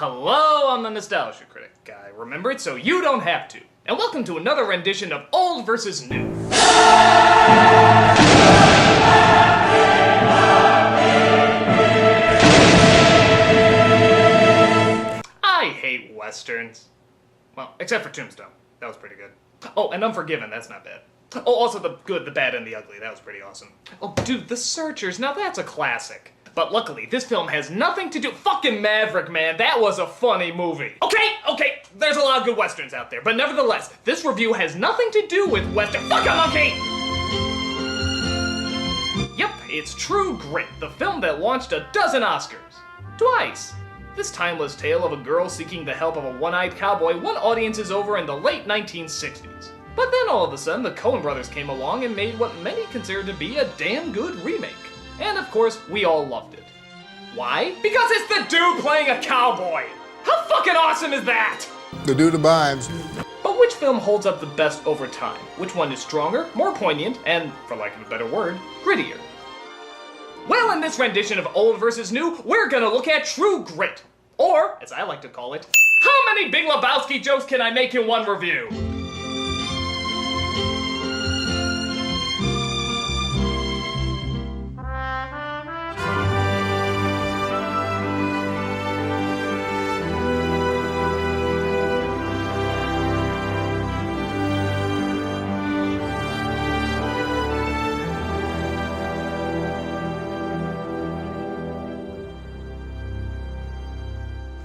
Hello, I'm the Nostalgia Critic guy. Remember it so you don't have to. And welcome to another rendition of Old vs. New. I hate westerns. Well, except for Tombstone. That was pretty good. Oh, and Unforgiven, that's not bad. Oh, also The Good, the Bad, and the Ugly. That was pretty awesome. Oh, dude, The Searchers, now that's a classic. But luckily, this film has nothing to do— Fucking Maverick, man, that was a funny movie. Okay, there's a lot of good westerns out there, but nevertheless, this review has nothing to do with western— Fuck a monkey! Yep, it's True Grit, the film that launched a dozen Oscars. Twice. This timeless tale of a girl seeking the help of a one-eyed cowboy won audiences over in the late 1960s. But then all of a sudden, the Coen brothers came along and made what many considered to be a damn good remake. And of course, we all loved it. Why? Because it's the dude playing a cowboy! How fucking awesome is that? The dude abides. But which film holds up the best over time? Which one is stronger, more poignant, and, for lack of a better word, grittier? Well, in this rendition of Old vs. New, we're gonna look at True Grit. Or, as I like to call it, how many Big Lebowski jokes can I make in one review?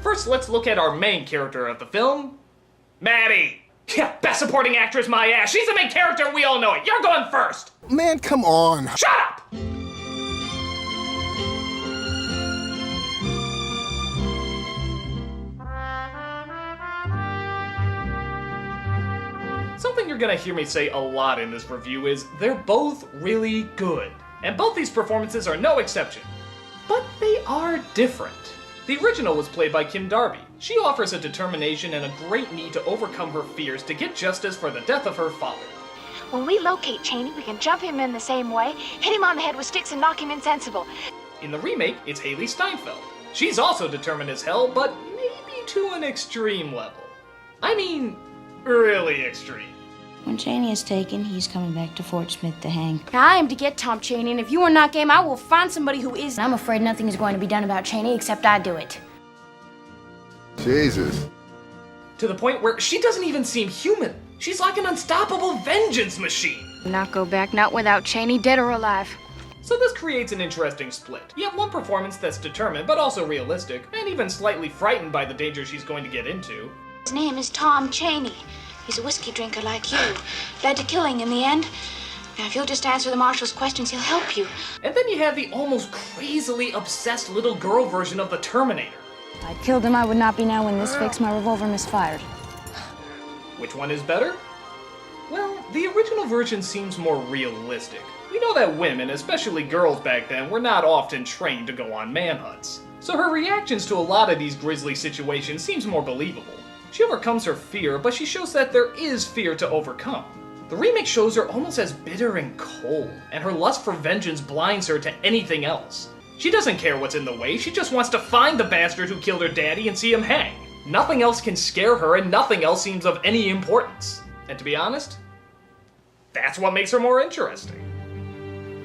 First, let's look at our main character of the film, Maddie. Yeah, best supporting actress, my ass. She's the main character, we all know it. You're going first. Man, come on. Shut up! Something you're gonna hear me say a lot in this review is they're both really good. And both these performances are no exception. But they are different. The original was played by Kim Darby. She offers a determination and a great need to overcome her fears to get justice for the death of her father. When we locate Cheney, we can jump him in the same way, hit him on the head with sticks and knock him insensible. In the remake, it's Haley Steinfeld. She's also determined as hell, but maybe to an extreme level. I mean, really extreme. When Cheney is taken, he's coming back to Fort Smith to hang. I am to get Tom Cheney, and if you are not game, I will find somebody who is. I'm afraid nothing is going to be done about Cheney except I do it. Jesus. To the point where she doesn't even seem human. She's like an unstoppable vengeance machine. Not go back, not without Cheney, dead or alive. So this creates an interesting split. You have one performance that's determined, but also realistic, and even slightly frightened by the danger she's going to get into. His name is Tom Cheney. He's a whiskey drinker like you. Led to killing in the end. Now, if you'll just answer the marshal's questions, he'll help you. And then you have the almost crazily obsessed little girl version of the Terminator. If I killed him, I would not be now in this fix. My revolver misfired. Which one is better? Well, the original version seems more realistic. We know that women, especially girls back then, were not often trained to go on manhunts. So her reactions to a lot of these grisly situations seems more believable. She overcomes her fear, but she shows that there is fear to overcome. The remake shows her almost as bitter and cold, and her lust for vengeance blinds her to anything else. She doesn't care what's in the way, she just wants to find the bastard who killed her daddy and see him hang. Nothing else can scare her, and nothing else seems of any importance. And to be honest, that's what makes her more interesting.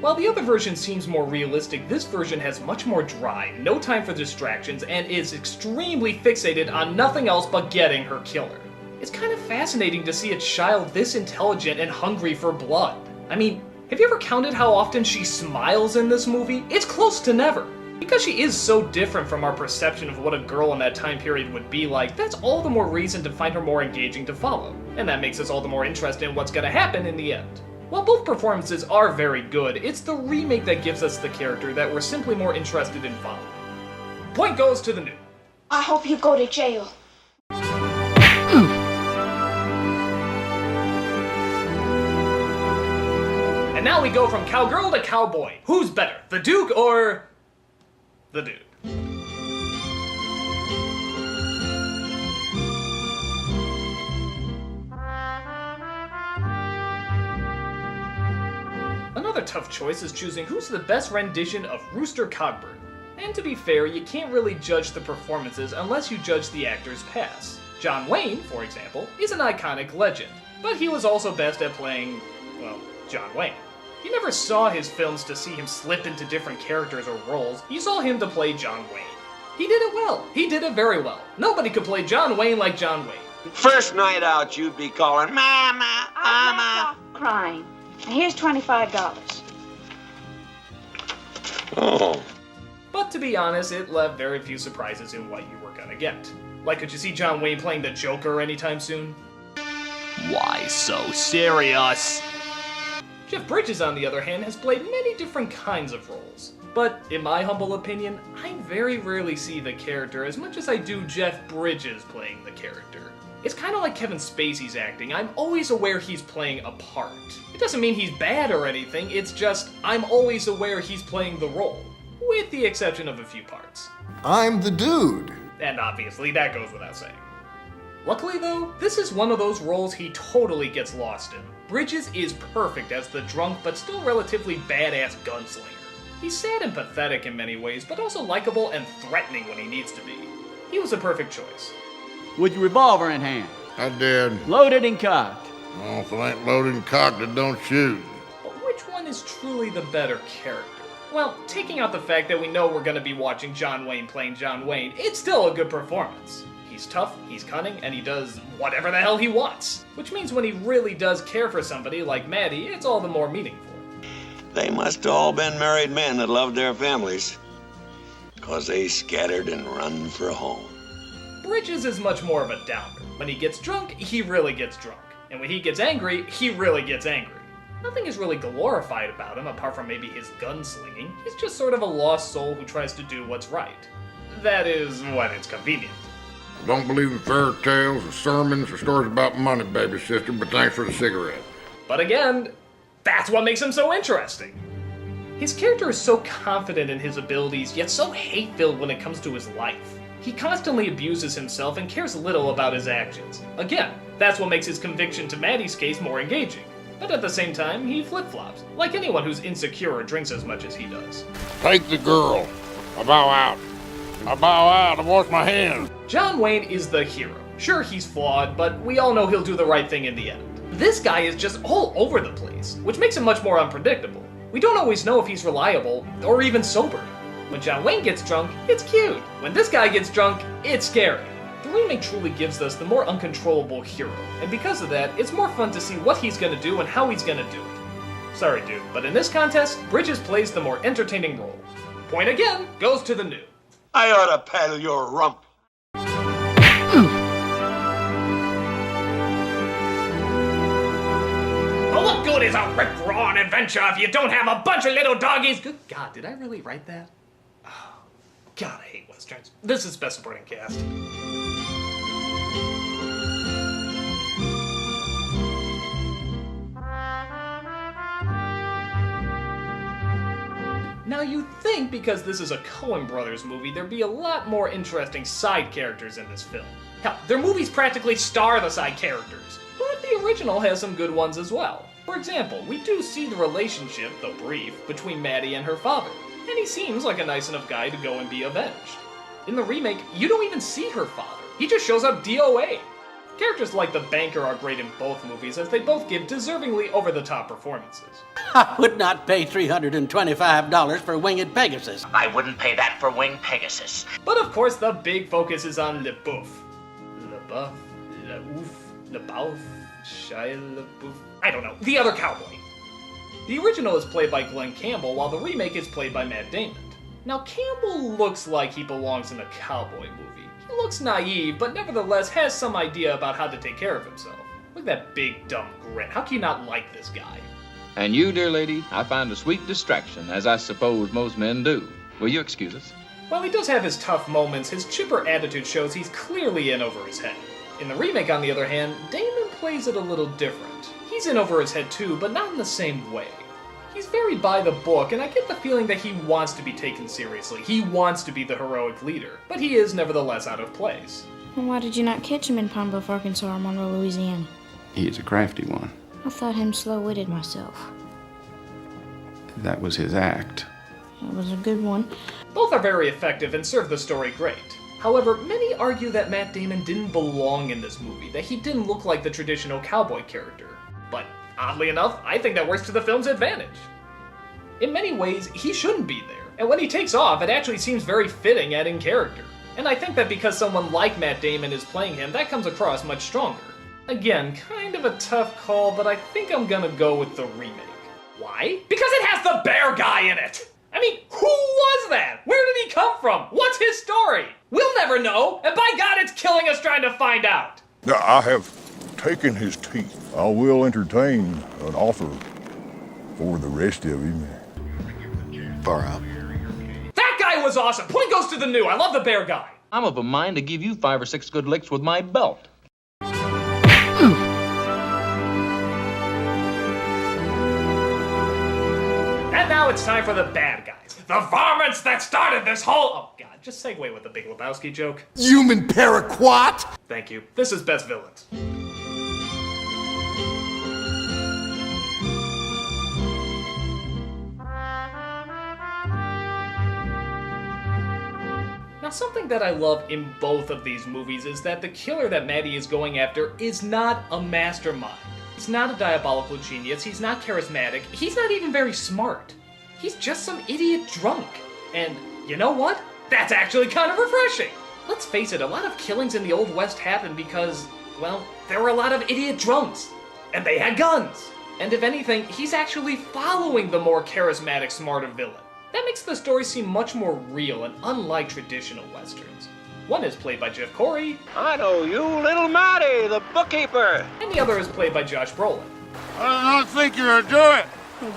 While the other version seems more realistic, this version has much more drive, no time for distractions, and is extremely fixated on nothing else but getting her killer. It's kind of fascinating to see a child this intelligent and hungry for blood. I mean, have you ever counted how often she smiles in this movie? It's close to never. Because she is so different from our perception of what a girl in that time period would be like, that's all the more reason to find her more engaging to follow. And that makes us all the more interested in what's gonna happen in the end. While both performances are very good, it's the remake that gives us the character that we're simply more interested in following. Point goes to the new. I hope you go to jail. And now we go from cowgirl to cowboy. Who's better, the Duke or the dude? Another tough choice is choosing who's the best rendition of Rooster Cogburn. And to be fair, you can't really judge the performances unless you judge the actor's past. John Wayne, for example, is an iconic legend, but he was also best at playing, well, John Wayne. You never saw his films to see him slip into different characters or roles, you saw him to play John Wayne. He did it well. He did it very well. Nobody could play John Wayne like John Wayne. First night out, you'd be calling, Mama, Mama. Crying. And here's $25. Oh. But to be honest, it left very few surprises in what you were gonna get. Like, could you see John Wayne playing the Joker anytime soon? Why so serious? Jeff Bridges, on the other hand, has played many different kinds of roles. But, in my humble opinion, I very rarely see the character as much as I do Jeff Bridges playing the character. It's kind of like Kevin Spacey's acting. I'm always aware he's playing a part. It doesn't mean he's bad or anything, it's just I'm always aware he's playing the role, with the exception of a few parts. I'm the dude. And obviously, that goes without saying. Luckily though, this is one of those roles he totally gets lost in. Bridges is perfect as the drunk but still relatively badass gunslinger. He's sad and pathetic in many ways, but also likable and threatening when he needs to be. He was a perfect choice. With your revolver in hand. I did. Loaded and cocked. Oh, if it ain't loaded and cocked, it don't shoot. But which one is truly the better character? Well, taking out the fact that we know we're going to be watching John Wayne playing John Wayne, it's still a good performance. He's tough, he's cunning, and he does whatever the hell he wants. Which means when he really does care for somebody like Maddie, it's all the more meaningful. They must have all been married men that loved their families, 'cause they scattered and run for home. Bridges is much more of a downer. When he gets drunk, he really gets drunk. And when he gets angry, he really gets angry. Nothing is really glorified about him apart from maybe his gunslinging. He's just sort of a lost soul who tries to do what's right. That is, when it's convenient. I don't believe in fairy tales or sermons or stories about money, baby sister, but thanks for the cigarette. But again, that's what makes him so interesting. His character is so confident in his abilities, yet so hate-filled when it comes to his life. He constantly abuses himself and cares little about his actions. Again, that's what makes his conviction to Maddie's case more engaging. But at the same time, he flip-flops, like anyone who's insecure or drinks as much as he does. Take the girl. I bow out. I bow out. I wash my hands. John Wayne is the hero. Sure, he's flawed, but we all know he'll do the right thing in the end. This guy is just all over the place, which makes him much more unpredictable. We don't always know if he's reliable, or even sober. When John Wayne gets drunk, it's cute. When this guy gets drunk, it's scary. The remake truly gives us the more uncontrollable hero, and because of that, it's more fun to see what he's gonna do and how he's gonna do it. Sorry dude, but in this contest, Bridges plays the more entertaining role. Point again goes to the new. I ought to paddle your rump. Well, what good is a rip-roaring adventure if you don't have a bunch of little doggies? Good God, did I really write that? Oh, God, I hate Westerns. This is Best Supporting Cast. Now you'd think because this is a Coen Brothers movie, there'd be a lot more interesting side characters in this film. Hell, their movies practically star the side characters. But the original has some good ones as well. For example, we do see the relationship, though brief, between Maddie and her father, and he seems like a nice enough guy to go and be avenged. In the remake, you don't even see her father. He just shows up DOA. Characters like the banker are great in both movies, as they both give deservingly over-the-top performances. I would not pay $325 for Winged Pegasus. I wouldn't pay that for Winged Pegasus. But of course, the big focus is on LeBouf. LeBouf? LeBouf? Shia LaBeouf? I don't know. The other cowboy. The original is played by Glenn Campbell, while the remake is played by Matt Damon. Now, Campbell looks like he belongs in a cowboy movie. He looks naive, but nevertheless has some idea about how to take care of himself. Look at that big, dumb grin. How can you not like this guy? And you, dear lady, I find a sweet distraction, as I suppose most men do. Will you excuse us? While he does have his tough moments, his chipper attitude shows he's clearly in over his head. In the remake, on the other hand, Damon plays it a little different. He's in over his head too, but not in the same way. He's very by the book, and I get the feeling that he wants to be taken seriously. He wants to be the heroic leader, but he is nevertheless out of place. Well, why did you not catch him in Pine Bluff, Arkansas or Monroe, Louisiana? He is a crafty one. I thought him slow-witted myself. That was his act. It was a good one. Both are very effective and serve the story great. However, many argue that Matt Damon didn't belong in this movie, that he didn't look like the traditional cowboy character. But oddly enough, I think that works to the film's advantage. In many ways, he shouldn't be there, and when he takes off, it actually seems very fitting and in character. And I think that because someone like Matt Damon is playing him, that comes across much stronger. Again, kind of a tough call, but I think I'm gonna go with the remake. Why? Because it has the bear guy in it! I mean, who was that? Where did he come from? What's his story? We'll never know, and by God, it's killing us trying to find out! I have taken his teeth. I will entertain an offer for the rest of him. Far out. That guy was awesome! Point goes to the new. I love the bear guy. I'm of a mind to give you 5 or 6 good licks with my belt. And now it's time for the bad guys. The varmints that started this whole... Oh, God, just segue with the Big Lebowski joke. Human paraquat! Thank you. This is Best Villains. Now, something that I love in both of these movies is that the killer that Maddie is going after is not a mastermind. He's not a diabolical genius, he's not charismatic, he's not even very smart. He's just some idiot drunk. And you know what? That's actually kind of refreshing. Let's face it, a lot of killings in the Old West happened because, well, there were a lot of idiot drunks. And they had guns. And if anything, he's actually following the more charismatic, smarter villain. That makes the story seem much more real and unlike traditional westerns. One is played by Jeff Corey. I know you, little Matty, the bookkeeper. And the other is played by Josh Brolin. I don't think you're gonna do it.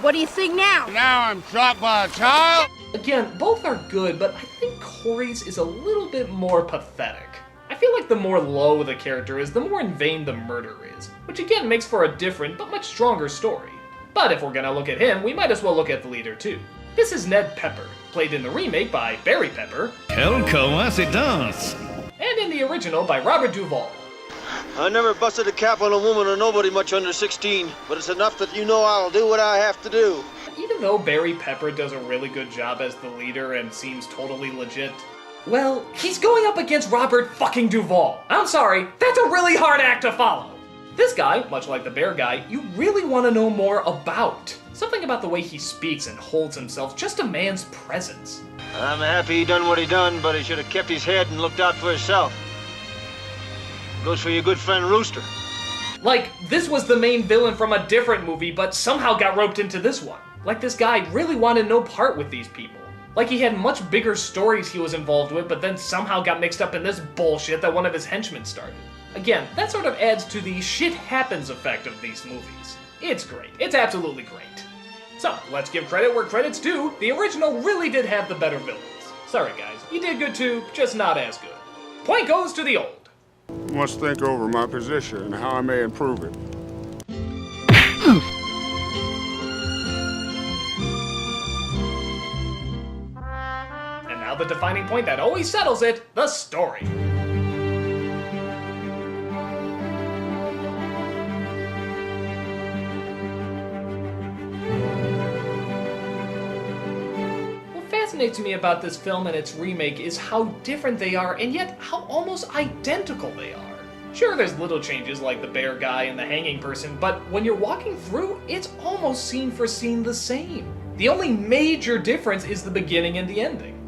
What do you think now? Now I'm shot by a child. Again, both are good, but I think Corey's is a little bit more pathetic. I feel like the more low the character is, the more in vain the murder is, which again makes for a different but much stronger story. But if we're gonna look at him, we might as well look at the leader too. This is Ned Pepper, played in the remake by Barry Pepper. Quelle coincidence! And in the original by Robert Duvall. I never busted a cap on a woman or nobody much under 16, but it's enough that you know I'll do what I have to do. Even though Barry Pepper does a really good job as the leader and seems totally legit, well, he's going up against Robert fucking Duvall. I'm sorry, that's a really hard act to follow. This guy, much like the bear guy, you really want to know more about. Something about the way he speaks and holds himself, just a man's presence. I'm happy he done what he done, but he should have kept his head and looked out for himself. Goes for your good friend Rooster. Like, this was the main villain from a different movie, but somehow got roped into this one. Like, this guy really wanted no part with these people. Like, he had much bigger stories he was involved with, but then somehow got mixed up in this bullshit that one of his henchmen started. Again, that sort of adds to the shit happens effect of these movies. It's great. It's absolutely great. So, let's give credit where credit's due. The original really did have the better villains. Sorry guys, you did good too, just not as good. Point goes to the old. Must think over my position and how I may improve it. And now the defining point that always settles it, the story. What fascinates me about this film and its remake is how different they are, and yet how almost identical they are. Sure, there's little changes like the bear guy and the hanging person, but when you're walking through, it's almost scene for scene the same. The only major difference is the beginning and the ending.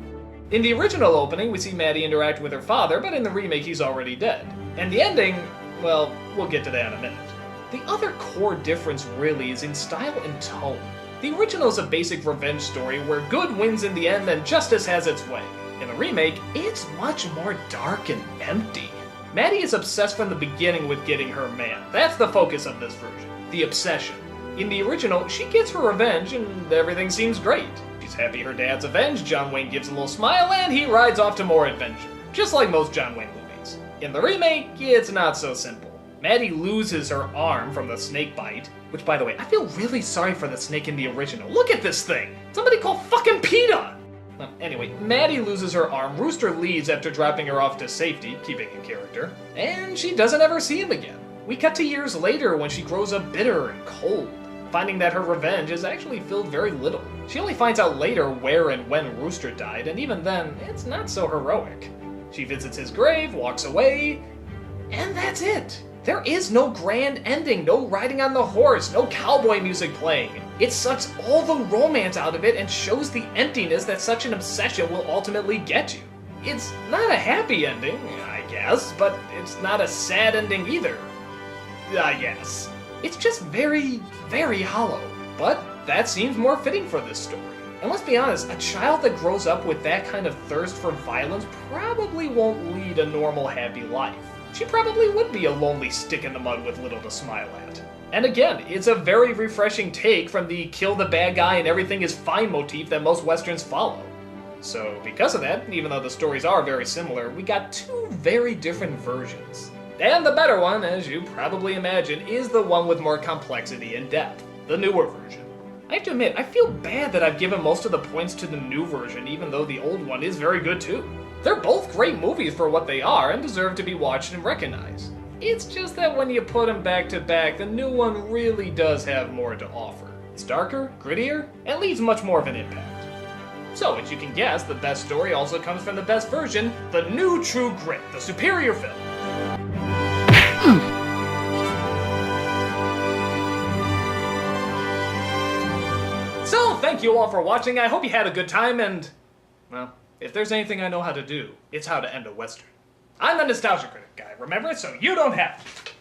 In the original opening, we see Maddie interact with her father, but in the remake, he's already dead. And the ending, well, we'll get to that in a minute. The other core difference really is in style and tone. The original is a basic revenge story where good wins in the end and justice has its way. In the remake, it's much more dark and empty. Maddie is obsessed from the beginning with getting her man. That's the focus of this version, the obsession. In the original, she gets her revenge and everything seems great. She's happy her dad's avenged, John Wayne gives a little smile, and he rides off to more adventure. Just like most John Wayne movies. In the remake, it's not so simple. Maddie loses her arm from the snake bite, which, by the way, I feel really sorry for the snake in the original. Look at this thing! Somebody call fucking PETA! Well, anyway, Maddie loses her arm, Rooster leaves after dropping her off to safety, keeping in character, and she doesn't ever see him again. We cut to years later when she grows up bitter and cold. finding that her revenge is actually filled very little. She only finds out later where and when Rooster died, and even then, it's not so heroic. She visits his grave, walks away, and that's it. There is no grand ending, no riding on the horse, no cowboy music playing. It sucks all the romance out of it and shows the emptiness that such an obsession will ultimately get you. It's not a happy ending, I guess, but it's not a sad ending either, I guess. It's just very, very hollow. But that seems more fitting for this story. And let's be honest, a child that grows up with that kind of thirst for violence probably won't lead a normal, happy life. She probably would be a lonely stick in the mud with little to smile at. And again, it's a very refreshing take from the kill the bad guy and everything is fine motif that most westerns follow. So because of that, even though the stories are very similar, we got two very different versions. And the better one, as you probably imagine, is the one with more complexity and depth, the newer version. I have to admit, I feel bad that I've given most of the points to the new version, even though the old one is very good too. They're both great movies for what they are and deserve to be watched and recognized. It's just that when you put them back to back, the new one really does have more to offer. It's darker, grittier, and leaves much more of an impact. So, as you can guess, the best story also comes from the best version, the new True Grit, the superior film. So, thank you all for watching. I hope you had a good time, and, well, if there's anything I know how to do, it's how to end a Western. I'm the Nostalgia Critic guy, remember it? So you don't have to.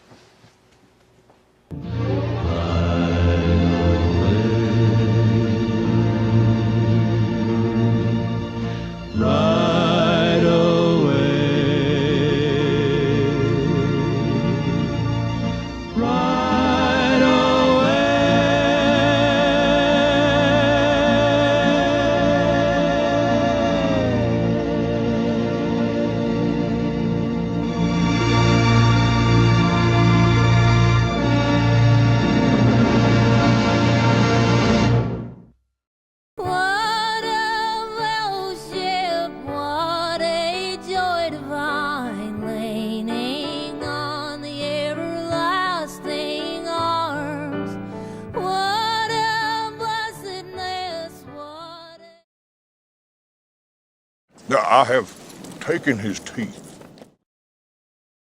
Now, I have taken his teeth.